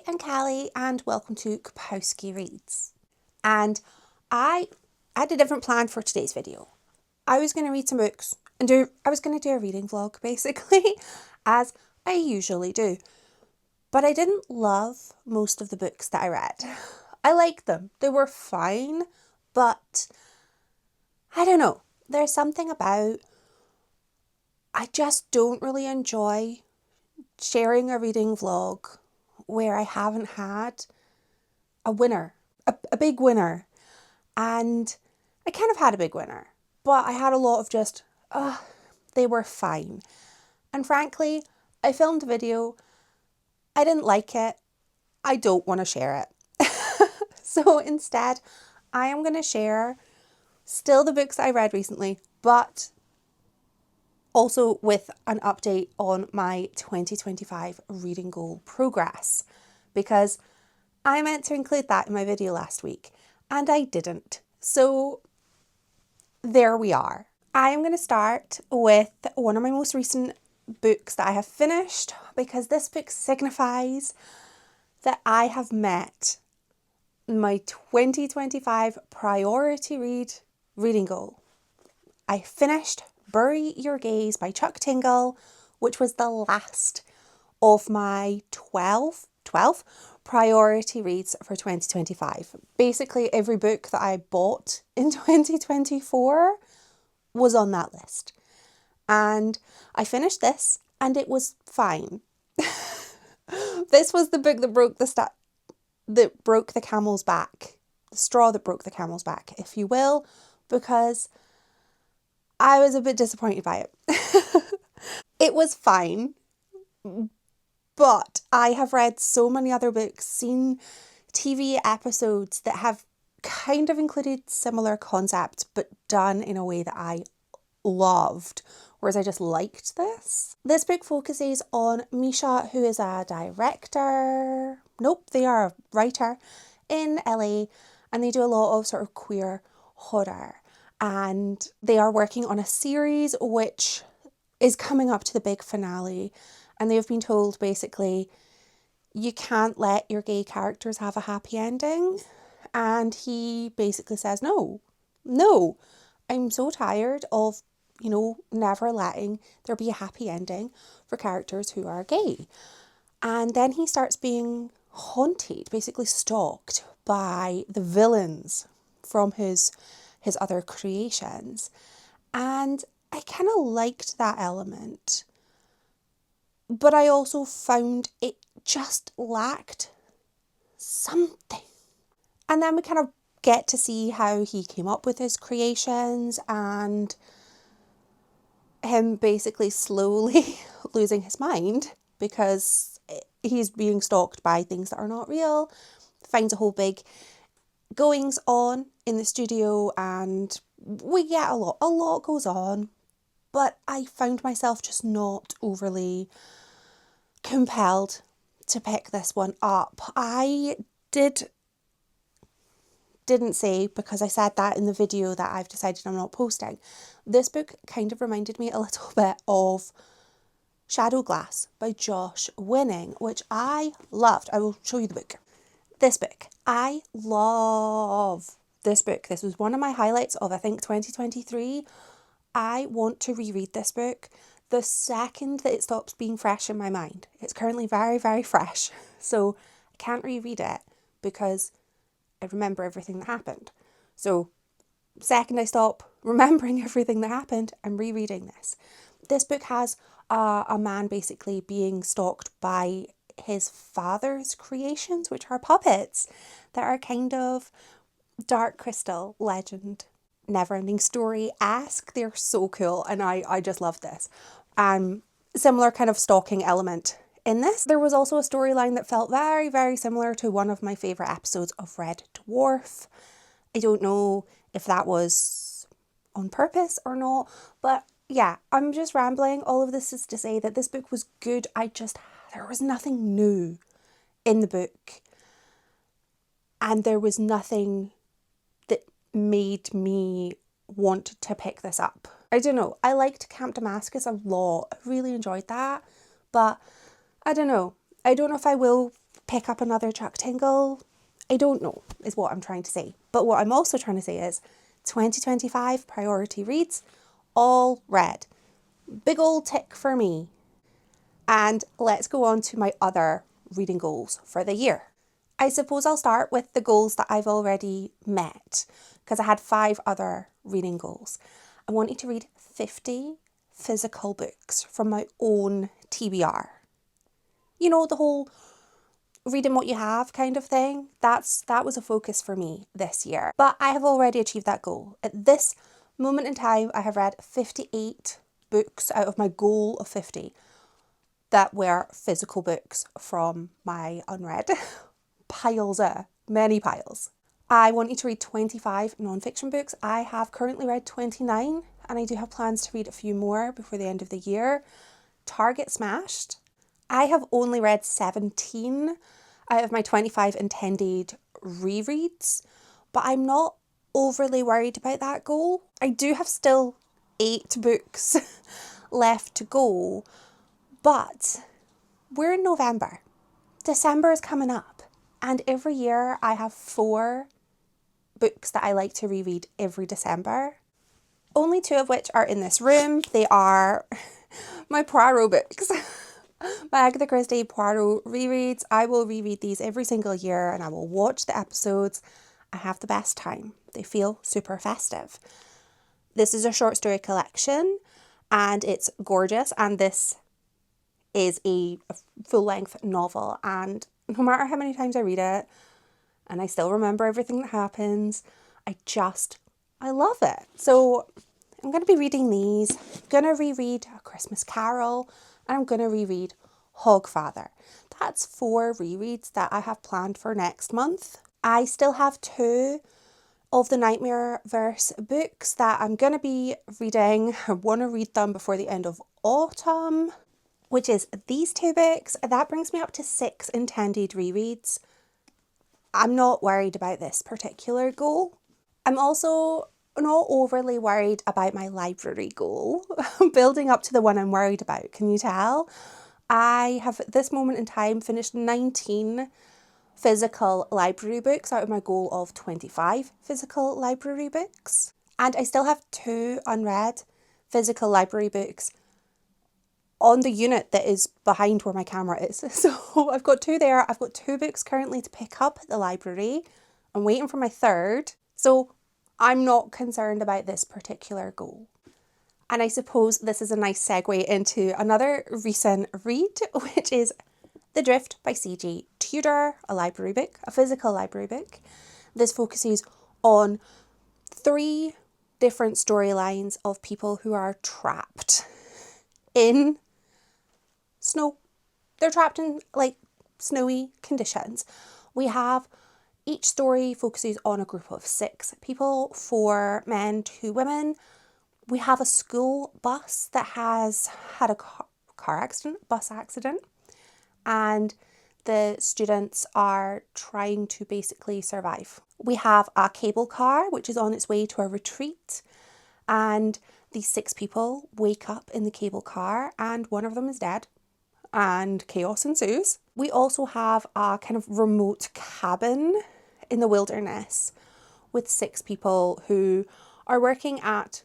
I'm Callie and welcome to Kapowski Reads. And I had a different plan for today's video. I was going to read some books and I was going to do a reading vlog basically, as I usually do. But I didn't love most of the books that I read. I liked them. They were fine, but I don't know. There's something about, I just don't really enjoy sharing a reading vlog where I haven't had a winner, a big winner. And I kind of had a big winner, but I had a lot of just, they were fine. And frankly, I filmed a video, I didn't like it, I don't want to share it. So instead, I am going to share still the books I read recently, but also with an update on my 2025 reading goal progress, because I meant to include that in my video last week and I didn't. So there we are. I am going to start with one of my most recent books that I have finished, because this book signifies that I have met my 2025 priority reading goal. I finished Bury Your Gaze by Chuck Tingle, which was the last of my 12 priority reads for 2025. Basically, every book that I bought in 2024 was on that list. And I finished this and it was fine. This was the book that broke the camel's back. The straw that broke the camel's back, if you will, because I was a bit disappointed by it. It was fine, but I have read so many other books, seen TV episodes that have kind of included similar concepts, but done in a way that I loved, whereas I just liked this. This book focuses on Misha, who is a director. Nope, they are a writer in LA, and they do a lot of sort of queer horror. And they are working on a series which is coming up to the big finale. And they've been told basically, you can't let your gay characters have a happy ending. And he basically says, no, I'm so tired of, never letting there be a happy ending for characters who are gay. And then he starts being haunted, basically stalked by the villains from his other creations. And I kind of liked that element, but I also found it just lacked something. And then we kind of get to see how he came up with his creations and him basically slowly losing his mind because he's being stalked by things that are not real, finds a whole big goings on in the studio, and we get a lot goes on, but I found myself just not overly compelled to pick this one up. I didn't say, because I said that in the video that I've decided I'm not posting. This book kind of reminded me a little bit of Shadow Glass by Josh Winning, which I loved. I will show you the book. This book, I love this book. This was one of my highlights of, I think, 2023. I want to reread this book the second that it stops being fresh in my mind. It's currently very, very fresh. So I can't reread it because I remember everything that happened. So second I stop remembering everything that happened, I'm rereading this. This book has a man basically being stalked by his father's creations, which are puppets that are kind of Dark Crystal legend, Neverending Story-esque. They're so cool, and I just love this. Similar kind of stalking element in this. There was also a storyline that felt very, very similar to one of my favourite episodes of Red Dwarf. I don't know if that was on purpose or not, but yeah, I'm just rambling. All of this is to say that this book was good. There was nothing new in the book, and there was nothing that made me want to pick this up. I don't know. I liked Camp Damascus a lot. I really enjoyed that, but I don't know. I don't know if I will pick up another Chuck Tingle? I don't know, is what I'm trying to say. But what I'm also trying to say is 2025 priority reads, all read. Big old tick for me. And let's go on to my other reading goals for the year. I suppose I'll start with the goals that I've already met, because I had 5 other reading goals. I wanted to read 50 physical books from my own TBR. You know, the whole reading what you have kind of thing. That was a focus for me this year. But I have already achieved that goal. At this moment in time, I have read 58 books out of my goal of 50 that were physical books from my unread piles, many piles. I wanted to read 25 non-fiction books. I have currently read 29 and I do have plans to read a few more before the end of the year. Target smashed. I have only read 17 out of my 25 intended rereads, but I'm not overly worried about that goal. I do have still 8 books left to go, but we're in November. December is coming up, and every year I have 4 books that I like to reread every December. Only 2 of which are in this room. They are my Poirot books. My Agatha Christie Poirot rereads. I will reread these every single year and I will watch the episodes. I have the best time. They feel super festive. This is a short story collection and it's gorgeous, and this is a full-length novel, and no matter how many times I read it and I still remember everything that happens, I love it. So I'm going to be reading these. I'm going to reread A Christmas Carol, and I'm going to reread Hogfather. That's 4 rereads that I have planned for next month. I still have 2 of the Nightmare Verse books that I'm going to be reading. I want to read them before the end of autumn, which is these 2 books. That brings me up to 6 intended rereads. I'm not worried about this particular goal. I'm also not overly worried about my library goal, building up to the one I'm worried about. Can you tell? I have at this moment in time finished 19 physical library books out of my goal of 25 physical library books. And I still have 2 unread physical library books on the unit that is behind where my camera is. So I've got 2 there. I've got 2 books currently to pick up at the library. I'm waiting for my 3rd. So I'm not concerned about this particular goal. And I suppose this is a nice segue into another recent read, which is The Drift by C.J. Tudor, a library book, a physical library book. This focuses on 3 different storylines of people who are trapped in snow. They're trapped in like snowy conditions. We have each story focuses on a group of 6 people, 4 men, 2 women. We have a school bus that has had a bus accident, and the students are trying to basically survive. We have a cable car which is on its way to a retreat, and these 6 people wake up in the cable car and one of them is dead and chaos ensues. We also have a kind of remote cabin in the wilderness with 6 people who are working at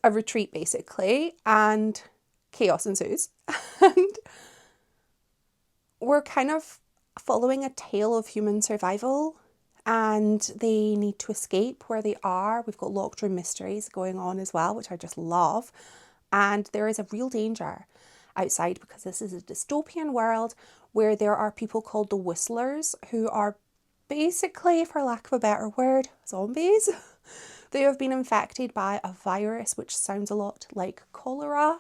a retreat basically, and chaos ensues. And we're kind of following a tale of human survival, and they need to escape where they are. We've got locked room mysteries going on as well, which I just love. And there is a real danger outside because this is a dystopian world where there are people called the Whistlers who are basically, for lack of a better word, zombies. They have been infected by a virus which sounds a lot like cholera,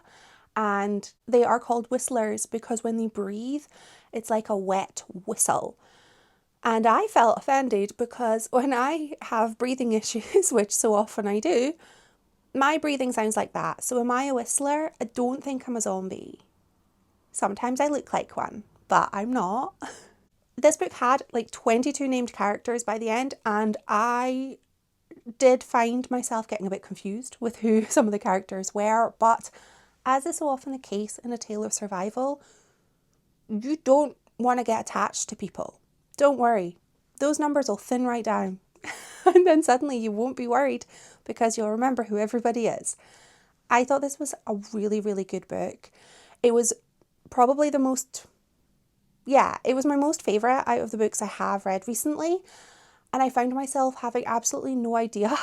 and they are called whistlers because when they breathe, it's like a wet whistle. And I felt offended because when I have breathing issues, which so often I do, my breathing sounds like that. So am I a whistler? I don't think I'm a zombie. Sometimes I look like one, but I'm not. This book had like 22 named characters by the end, and I did find myself getting a bit confused with who some of the characters were, but as is so often the case in A Tale of Survival, you don't want to get attached to people, don't worry. Those numbers will thin right down. And then suddenly you won't be worried because you'll remember who everybody is. I thought this was a really, really good book. It was probably it was my most favourite out of the books I have read recently. And I found myself having absolutely no idea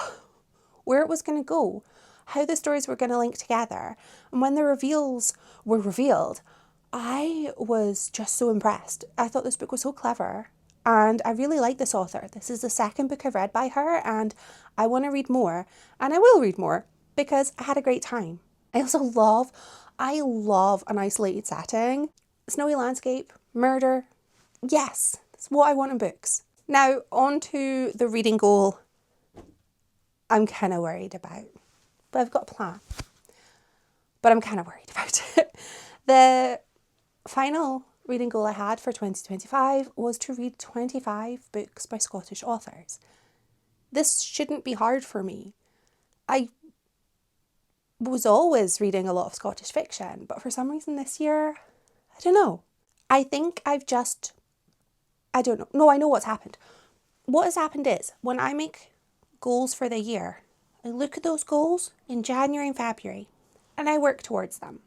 where it was going to go, how the stories were going to link together. And when the reveals were revealed, I was just so impressed. I thought this book was so clever. And I really like this author. This is the second book I've read by her, and I want to read more. And I will read more because I had a great time. I love an isolated setting. Snowy landscape, murder. Yes, that's what I want in books. Now, on to the reading goal I'm kind of worried about. But I've got a plan. But I'm kind of worried about it. The final reading goal I had for 2025 was to read 25 books by Scottish authors. This shouldn't be hard for me. I was always reading a lot of Scottish fiction, but for some reason this year, I don't know. I think I don't know. No, I know what's happened. What has happened is when I make goals for the year, I look at those goals in January and February and I work towards them.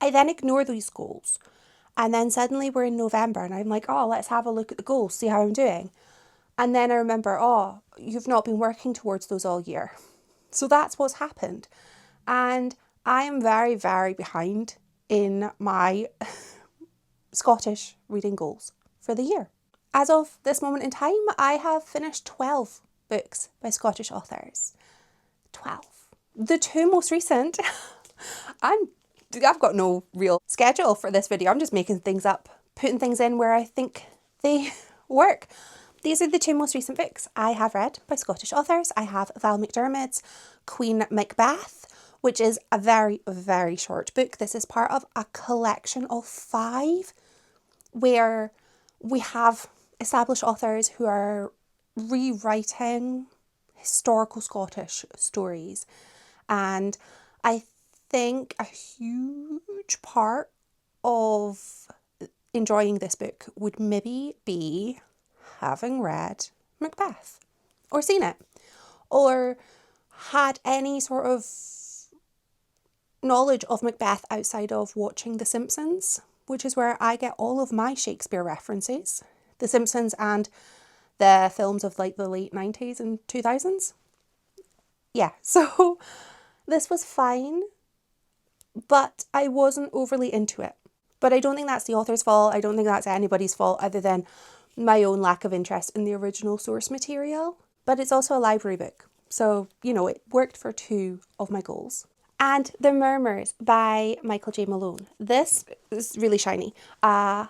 I then ignore these goals. And then suddenly we're in November and I'm like, oh, let's have a look at the goals, see how I'm doing. And then I remember, oh, you've not been working towards those all year. So that's what's happened. And I am very, very behind in my Scottish reading goals for the year. As of this moment in time, I have finished 12 books by Scottish authors. 12. The two most recent, I've got no real schedule for this video. I'm just making things up, putting things in where I think they work. These are the two most recent books I have read by Scottish authors. I have Val McDermid's Queen Macbeth, which is a very, very short book. This is part of a collection of 5 where we have established authors who are rewriting historical Scottish stories. And I think a huge part of enjoying this book would maybe be having read Macbeth or seen it or had any sort of knowledge of Macbeth outside of watching The Simpsons, which is where I get all of my Shakespeare references. The Simpsons and the films of like the late 90s and 2000s. Yeah, so this was fine, but I wasn't overly into it. But I don't think that's the author's fault. I don't think that's anybody's fault other than my own lack of interest in the original source material. But it's also a library book. So, it worked for 2 of my goals. And The Murmurs by Michael J. Malone. This is really shiny. I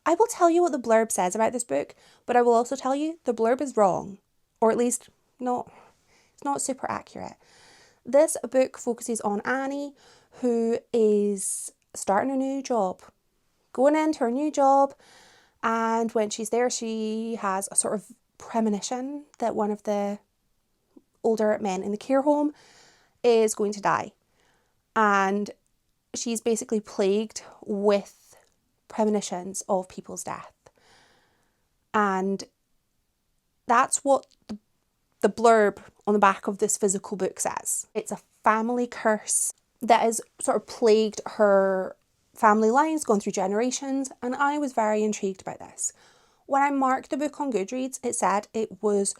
will tell you what the blurb says about this book, but I will also tell you the blurb is wrong. Or at least, it's not super accurate. This book focuses on Annie, who is starting a new job, going into her new job, and when she's there, she has a sort of premonition that one of the older men in the care home is going to die. And she's basically plagued with premonitions of people's death. And that's what the blurb on the back of this physical book says. It's a family curse that has sort of plagued her family lines, gone through generations, and I was very intrigued by this. When I marked the book on Goodreads, it said it was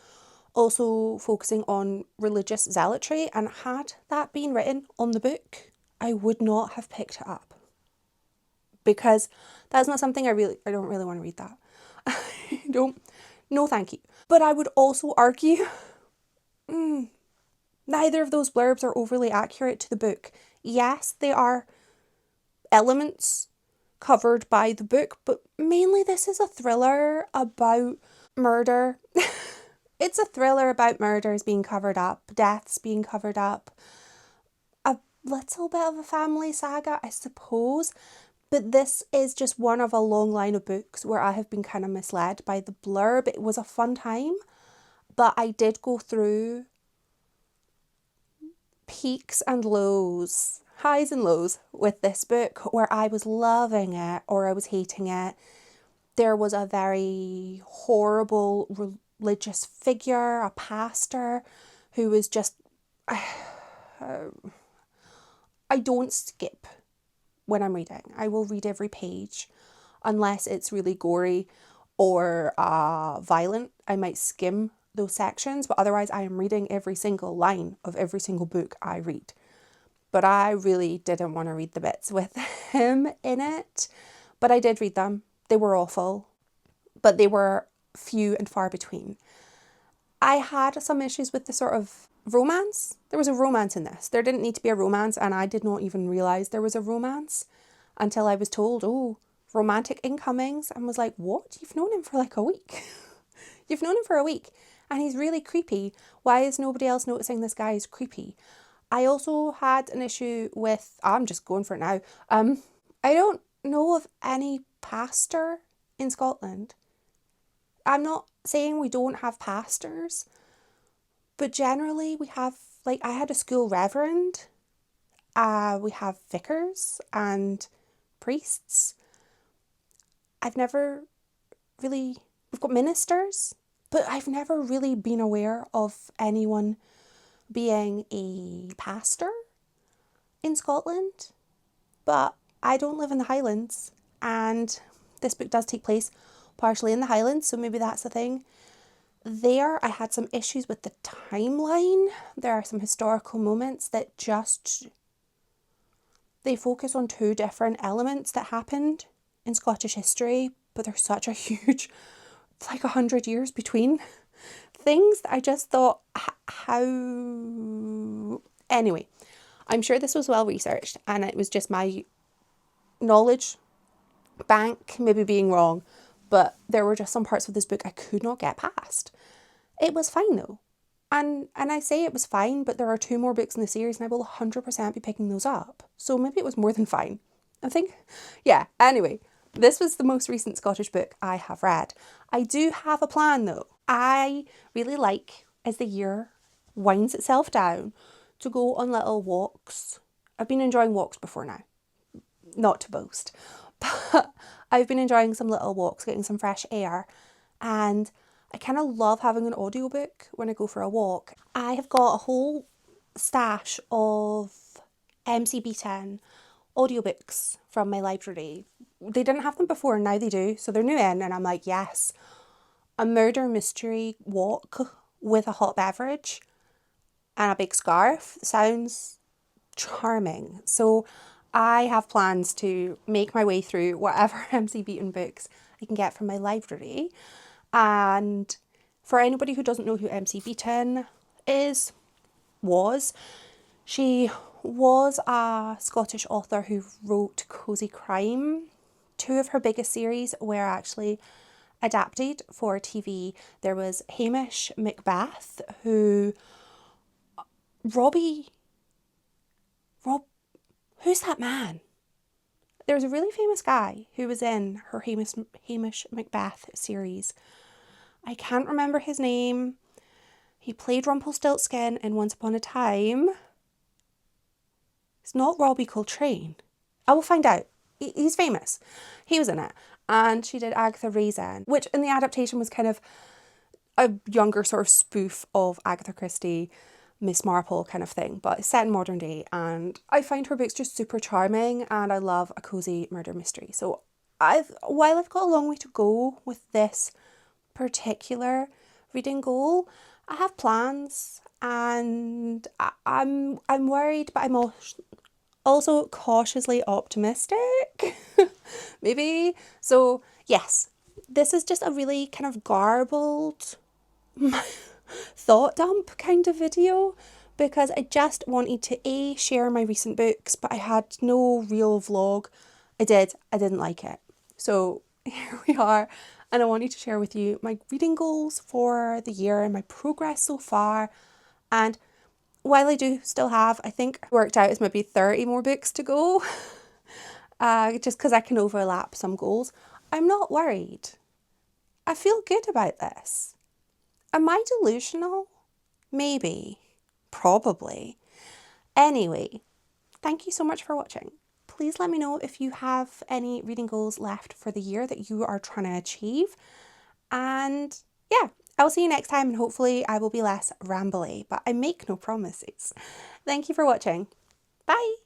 also focusing on religious zealotry, and had that been written on the book, I would not have picked it up. Because that's not something I don't really want to read that. No thank you. But I would also argue neither of those blurbs are overly accurate to the book. Yes, they are elements covered by the book, but mainly this is a thriller about murder. It's a thriller about murders being covered up, deaths being covered up, a little bit of a family saga, I suppose. But this is just one of a long line of books where I have been kind of misled by the blurb. It was a fun time, but I did go through peaks and lows highs and lows with this book, where I was loving it or I was hating it. There was a very horrible religious figure, a pastor, who was just... I don't skip when I'm reading. I will read every page unless it's really gory or violent. I might skim those sections, but otherwise I am reading every single line of every single book I read. But I really didn't want to read the bits with him in it. But I did read them. They were awful, but they were few and far between. I had some issues with the sort of romance. There was a romance in this. There didn't need to be a romance, and I did not even realise there was a romance until I was told, oh, romantic incomings, and was like, what? You've known him for like a week. You've known him for a week, and he's really creepy. Why is nobody else noticing this guy is creepy? I also had an issue with, I'm just going for it now, I don't know of any pastor in Scotland. I'm not saying we don't have pastors, but generally we have, like, I had a school reverend, we have vicars and priests. I've never really, we've got ministers, but I've never really been aware of anyone being a pastor in Scotland. But I don't live in the Highlands, and this book does take place partially in the Highlands, so maybe that's the thing. There, I had some issues with the timeline. There are some historical moments that just, they focus on two different elements that happened in Scottish history, but there's such a huge, it's like 100 years between things that I just thought, how... Anyway, I'm sure this was well researched, and it was just my knowledge bank maybe being wrong, but there were just some parts of this book I could not get past. It was fine though. And I say it was fine, but there are 2 more books in the series and I will 100% be picking those up. So maybe it was more than fine. I think, yeah, anyway, this was the most recent Scottish book I have read. I do have a plan though. I really like, as the year winds itself down, to go on little walks. I've been enjoying walks before now, not to boast, but I've been enjoying some little walks, getting some fresh air, and I kind of love having an audiobook when I go for a walk. I have got a whole stash of MC Beaton audiobooks from my library. They didn't have them before, and now they do, so they're new in, and I'm like, yes, a murder mystery walk with a hot beverage and a big scarf sounds charming. So I have plans to make my way through whatever MC Beaton books I can get from my library. And for anybody who doesn't know who MC Beaton she was a Scottish author who wrote Cozy Crime. 2 of her biggest series were actually adapted for TV. There was Hamish Macbeth, who who's that man? There was a really famous guy who was in her Hamish Macbeth series. I can't remember his name. He played Rumpelstiltskin in Once Upon a Time. It's not Robbie Coltrane. I will find out. He's famous. He was in it. And she did Agatha Raisin, which in the adaptation was kind of a younger sort of spoof of Agatha Christie, Miss Marple kind of thing, but it's set in modern day, and I find her books just super charming, and I love a cozy murder mystery. So while I've got a long way to go with this particular reading goal, I have plans, and I'm worried, but I'm also cautiously optimistic, maybe. So yes, this is just a really kind of garbled thought dump kind of video, because I just wanted to share my recent books, but I had no real vlog. I didn't like it. So here we are, and I wanted to share with you my reading goals for the year and my progress so far. And while I do still have, I think worked out as maybe 30 more books to go, just because I can overlap some goals, I'm not worried. I feel good about this. Am I delusional? Maybe. Probably. Anyway, thank you so much for watching. Please let me know if you have any reading goals left for the year that you are trying to achieve. And yeah, I'll see you next time, and hopefully I will be less rambly, but I make no promises. Thank you for watching. Bye.